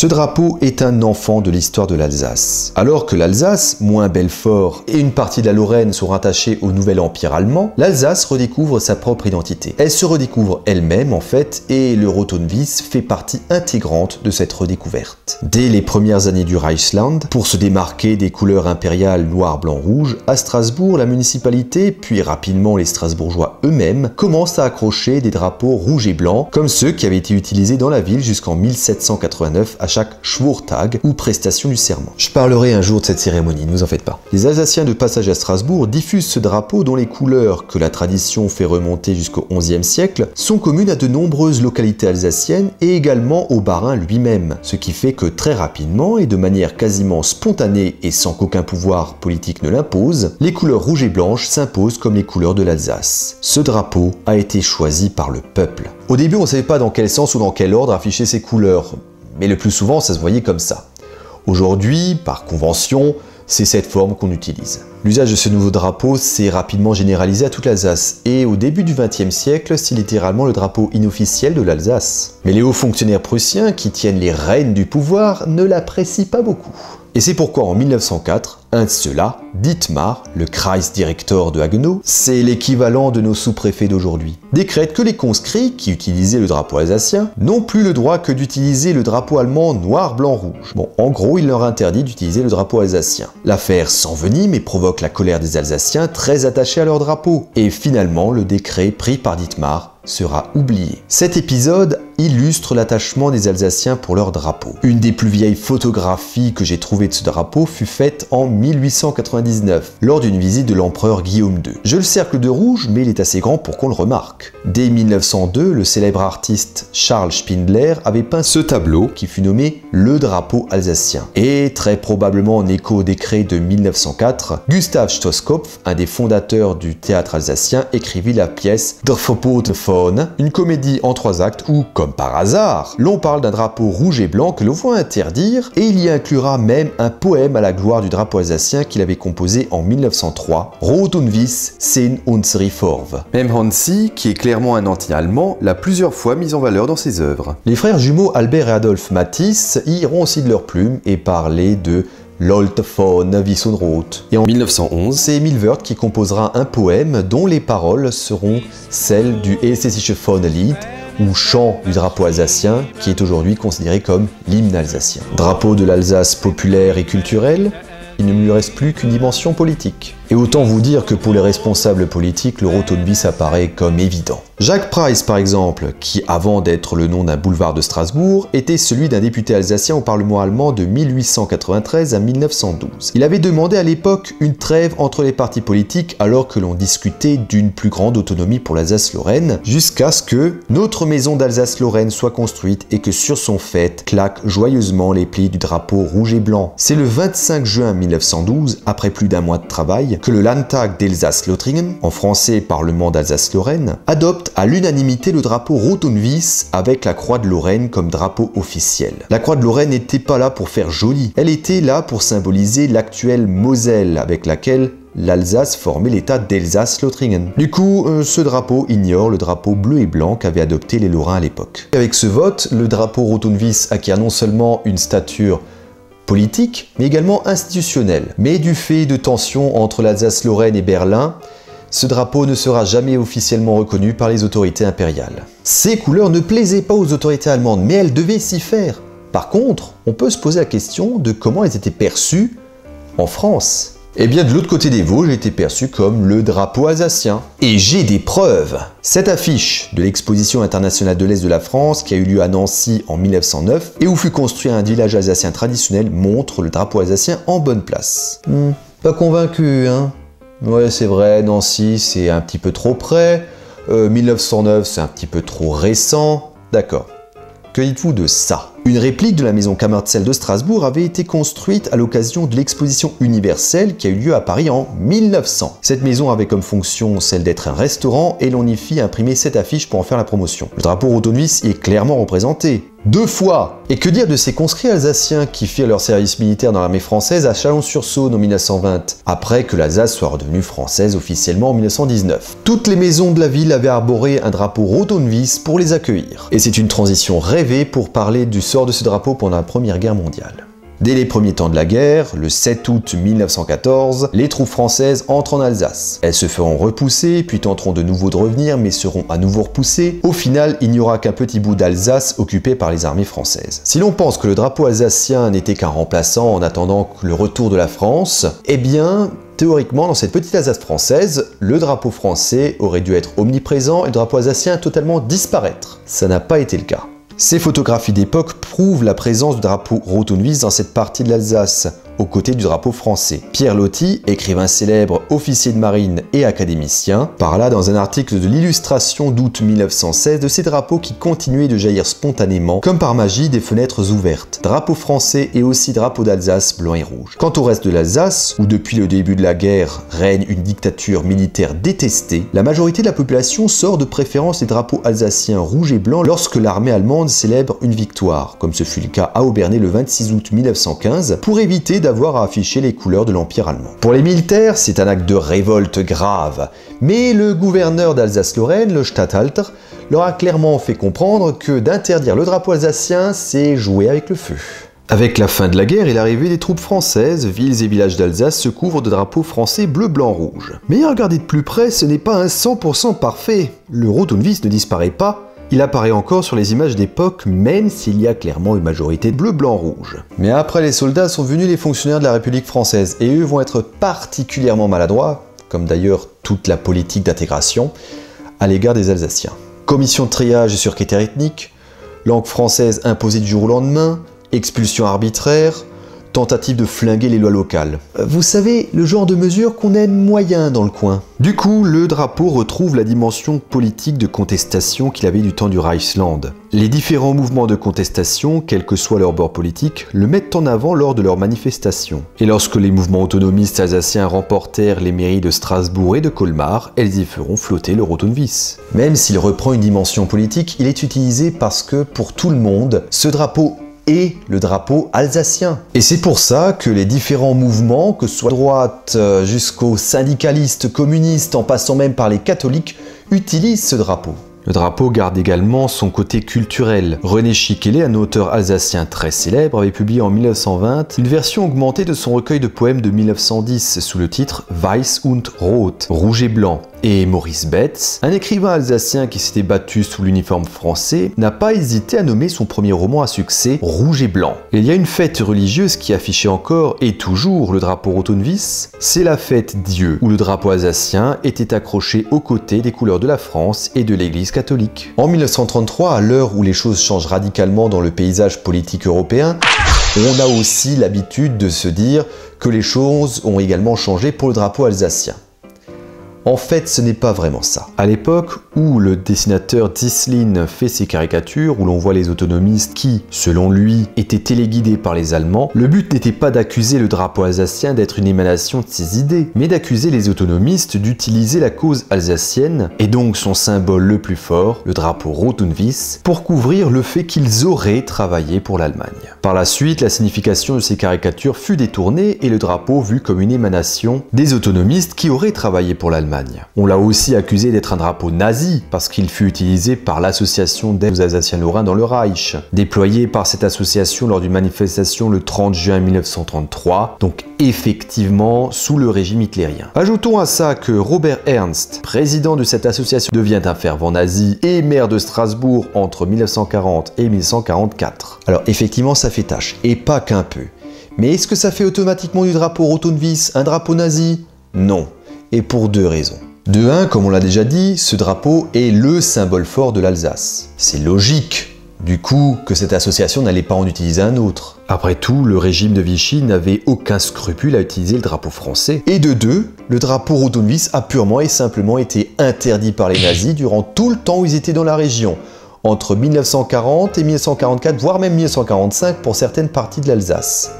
Ce drapeau est un enfant de l'histoire de l'Alsace. Alors que l'Alsace, moins Belfort et une partie de la Lorraine sont rattachés au nouvel empire allemand, l'Alsace redécouvre sa propre identité. Elle se redécouvre elle-même en fait et le Rothenwies fait partie intégrante de cette redécouverte. Dès les premières années du Reichsland, pour se démarquer des couleurs impériales noir, blanc, rouge, à Strasbourg, la municipalité, puis rapidement les Strasbourgeois eux-mêmes, commencent à accrocher des drapeaux rouges et blancs comme ceux qui avaient été utilisés dans la ville jusqu'en 1789 à chaque Schwurtag ou prestation du serment. Je parlerai un jour de cette cérémonie, ne vous en faites pas. Les Alsaciens de passage à Strasbourg diffusent ce drapeau dont les couleurs, que la tradition fait remonter jusqu'au XIe siècle, sont communes à de nombreuses localités alsaciennes et également au Bas-Rhin lui-même, ce qui fait que très rapidement et de manière quasiment spontanée et sans qu'aucun pouvoir politique ne l'impose, les couleurs rouges et blanches s'imposent comme les couleurs de l'Alsace. Ce drapeau a été choisi par le peuple. Au début, on ne savait pas dans quel sens ou dans quel ordre afficher ces couleurs, mais le plus souvent, ça se voyait comme ça. Aujourd'hui, par convention, c'est cette forme qu'on utilise. L'usage de ce nouveau drapeau s'est rapidement généralisé à toute l'Alsace, et au début du XXe siècle, c'est littéralement le drapeau inofficiel de l'Alsace. Mais les hauts fonctionnaires prussiens, qui tiennent les rênes du pouvoir, ne l'apprécient pas beaucoup. Et c'est pourquoi en 1904, un de ceux-là, Dietmar, le Kreisdirektor de Haguenau, c'est l'équivalent de nos sous-préfets d'aujourd'hui, décrète que les conscrits qui utilisaient le drapeau alsacien n'ont plus le droit que d'utiliser le drapeau allemand noir, blanc, rouge. Bon, en gros, il leur interdit d'utiliser le drapeau alsacien. L'affaire s'envenime et provoque la colère des Alsaciens très attachés à leur drapeau. Et finalement, le décret pris par Dietmar sera oublié. Cet épisode illustre l'attachement des Alsaciens pour leur drapeau. Une des plus vieilles photographies que j'ai trouvées de ce drapeau fut faite en 1899, lors d'une visite de l'empereur Guillaume II. Je le cercle de rouge, mais il est assez grand pour qu'on le remarque. Dès 1902, le célèbre artiste Charles Spindler avait peint ce tableau qui fut nommé le drapeau alsacien. Et très probablement en écho au décret de 1904, Gustav Stoskopf, un des fondateurs du théâtre alsacien, écrivit la pièce Der Verbotene Faune, une comédie en 3 actes où, comme par hasard, l'on parle d'un drapeau rouge et blanc que l'on voit interdire, et il y inclura même un poème à la gloire du drapeau alsacien qu'il avait composé en 1903, Rot-und-Weiß sind unsere Farben. Même Hansi, qui est clairement un anti-allemand, l'a plusieurs fois mis en valeur dans ses œuvres. Les frères jumeaux Albert et Adolphe Matisse y iront aussi de leur plume et parler de L'Alte Faune Wiesenrot. Et en 1911, c'est Emil Wörth qui composera un poème dont les paroles seront celles du Elsässische Fahnenlied, ou chant du drapeau alsacien, qui est aujourd'hui considéré comme l'hymne alsacien. Drapeau de l'Alsace populaire et culturel, il ne lui reste plus qu'une dimension politique. Et autant vous dire que pour les responsables politiques, le Rot-und-Weiß apparaît comme évident. Jacques Preiss, par exemple, qui avant d'être le nom d'un boulevard de Strasbourg, était celui d'un député alsacien au Parlement allemand de 1893 à 1912. Il avait demandé à l'époque une trêve entre les partis politiques alors que l'on discutait d'une plus grande autonomie pour l'Alsace-Lorraine, jusqu'à ce que notre maison d'Alsace-Lorraine soit construite et que sur son faîte claquent joyeusement les plis du drapeau rouge et blanc. C'est le 25 juin 1912, après plus d'un mois de travail, que le Landtag d'Elsass-Lothringen, en français Parlement d'Alsace-Lorraine, adopte à l'unanimité le drapeau Rot-und-Weiß avec la croix de Lorraine comme drapeau officiel. La croix de Lorraine n'était pas là pour faire joli, elle était là pour symboliser l'actuelle Moselle avec laquelle l'Alsace formait l'état d'Elsass-Lothringen. Du coup, ce drapeau ignore le drapeau bleu et blanc qu'avaient adopté les Lorrains à l'époque. Avec ce vote, le drapeau Rot-und-Weiß acquiert non seulement une stature politique, mais également institutionnelle. Mais du fait de tensions entre l'Alsace-Lorraine et Berlin, ce drapeau ne sera jamais officiellement reconnu par les autorités impériales. Ces couleurs ne plaisaient pas aux autorités allemandes, mais elles devaient s'y faire. Par contre, on peut se poser la question de comment elles étaient perçues en France. Eh bien, de l'autre côté des Vosges, était perçu comme le drapeau alsacien. Et j'ai des preuves. Cette affiche de l'exposition internationale de l'Est de la France, qui a eu lieu à Nancy en 1909, et où fut construit un village alsacien traditionnel, montre le drapeau alsacien en bonne place. Pas convaincu, hein? Ouais, c'est vrai, Nancy, c'est un petit peu trop près. 1909, c'est un petit peu trop récent. D'accord. Que dites-vous de ça? Une réplique de la maison Kammerzell de Strasbourg avait été construite à l'occasion de l'exposition universelle qui a eu lieu à Paris en 1900. Cette maison avait comme fonction celle d'être un restaurant et l'on y fit imprimer cette affiche pour en faire la promotion. Le drapeau Rot-und-Weiß y est clairement représenté, 2 fois. Et que dire de ces conscrits alsaciens qui firent leur service militaire dans l'armée française à Chalon-sur-Saône en 1920, après que l'Alsace soit redevenue française officiellement en 1919. Toutes les maisons de la ville avaient arboré un drapeau Rot-und-Weiss pour les accueillir. Et c'est une transition rêvée pour parler du sort de ce drapeau pendant la Première Guerre mondiale. Dès les premiers temps de la guerre, le 7 août 1914, les troupes françaises entrent en Alsace. Elles se feront repousser, puis tenteront de nouveau de revenir, mais seront à nouveau repoussées. Au final, il n'y aura qu'un petit bout d'Alsace occupé par les armées françaises. Si l'on pense que le drapeau alsacien n'était qu'un remplaçant en attendant le retour de la France, eh bien, théoriquement, dans cette petite Alsace française, le drapeau français aurait dû être omniprésent et le drapeau alsacien totalement disparaître. Ça n'a pas été le cas. Ces photographies d'époque prouvent la présence du drapeau Rot-und-Weiss dans cette partie de l'Alsace, aux côtés du drapeau français. Pierre Loti, écrivain célèbre, officier de marine et académicien, parla dans un article de l'Illustration d'août 1916 de ces drapeaux qui continuaient de jaillir spontanément, comme par magie, des fenêtres ouvertes. Drapeau français et aussi drapeau d'Alsace blanc et rouge. Quant au reste de l'Alsace, où depuis le début de la guerre règne une dictature militaire détestée, la majorité de la population sort de préférence les drapeaux alsaciens rouge et blanc lorsque l'armée allemande célèbre une victoire, comme ce fut le cas à Obernai le 26 août 1915, pour éviter d'avoir à afficher les couleurs de l'Empire allemand. Pour les militaires, c'est un acte de révolte grave, mais le gouverneur d'Alsace-Lorraine, le Statthalter, leur a clairement fait comprendre que d'interdire le drapeau alsacien, c'est jouer avec le feu. Avec la fin de la guerre et l'arrivée des troupes françaises, villes et villages d'Alsace se couvrent de drapeaux français bleu, blanc, rouge. Mais à regarder de plus près, ce n'est pas un 100% parfait. Le Rot-und-Weiss ne disparaît pas. Il apparaît encore sur les images d'époque, même s'il y a clairement une majorité de bleu, blanc, rouge. Mais après les soldats sont venus les fonctionnaires de la République française, et eux vont être particulièrement maladroits, comme d'ailleurs toute la politique d'intégration, à l'égard des Alsaciens. Commission de triage et sur critères ethniques, langue française imposée du jour au lendemain, expulsion arbitraire, tentative de flinguer les lois locales. Vous savez, le genre de mesure qu'on aime moyen dans le coin. Du coup, le drapeau retrouve la dimension politique de contestation qu'il avait du temps du Reichsland. Les différents mouvements de contestation, quel que soit leur bord politique, le mettent en avant lors de leurs manifestations. Et lorsque les mouvements autonomistes alsaciens remportèrent les mairies de Strasbourg et de Colmar, elles y feront flotter le Rot-und-Weiss. Même s'il reprend une dimension politique, il est utilisé parce que, pour tout le monde, ce drapeau et le drapeau alsacien. Et c'est pour ça que les différents mouvements, que ce soit droite jusqu'aux syndicalistes, communistes, en passant même par les catholiques, utilisent ce drapeau. Le drapeau garde également son côté culturel. René Schickele, un auteur alsacien très célèbre, avait publié en 1920 une version augmentée de son recueil de poèmes de 1910 sous le titre Weiß und Rot, rouge et blanc. Et Maurice Betz, un écrivain alsacien qui s'était battu sous l'uniforme français, n'a pas hésité à nommer son premier roman à succès Rouge et blanc. Et il y a une fête religieuse qui affichait encore et toujours le drapeau Rot-und-Weiss, c'est la fête Dieu, où le drapeau alsacien était accroché aux côtés des couleurs de la France et de l'Église catholique. En 1933, à l'heure où les choses changent radicalement dans le paysage politique européen, on a aussi l'habitude de se dire que les choses ont également changé pour le drapeau alsacien. En fait, ce n'est pas vraiment ça. À l'époque où le dessinateur Dislin fait ses caricatures, où l'on voit les autonomistes qui, selon lui, étaient téléguidés par les Allemands, le but n'était pas d'accuser le drapeau alsacien d'être une émanation de ses idées, mais d'accuser les autonomistes d'utiliser la cause alsacienne, et donc son symbole le plus fort, le drapeau Rot-und-Weiss, pour couvrir le fait qu'ils auraient travaillé pour l'Allemagne. Par la suite, la signification de ces caricatures fut détournée et le drapeau vu comme une émanation des autonomistes qui auraient travaillé pour l'Allemagne. On l'a aussi accusé d'être un drapeau nazi parce qu'il fut utilisé par l'association d'aide aux Alsaciens lorrains dans le Reich, déployé par cette association lors d'une manifestation le 30 juin 1933, donc effectivement sous le régime hitlérien. Ajoutons à ça que Robert Ernst, président de cette association, devient un fervent nazi et maire de Strasbourg entre 1940 et 1944. Alors effectivement ça fait tâche, et pas qu'un peu. Mais est-ce que ça fait automatiquement du drapeau Rot-und-Weiss un drapeau nazi? Non. Et pour deux raisons. De un, comme on l'a déjà dit, ce drapeau est le symbole fort de l'Alsace. C'est logique, du coup, que cette association n'allait pas en utiliser un autre. Après tout, le régime de Vichy n'avait aucun scrupule à utiliser le drapeau français. Et de deux, le drapeau Rot-und-Weiss a purement et simplement été interdit par les nazis durant tout le temps où ils étaient dans la région, entre 1940 et 1944, voire même 1945 pour certaines parties de l'Alsace.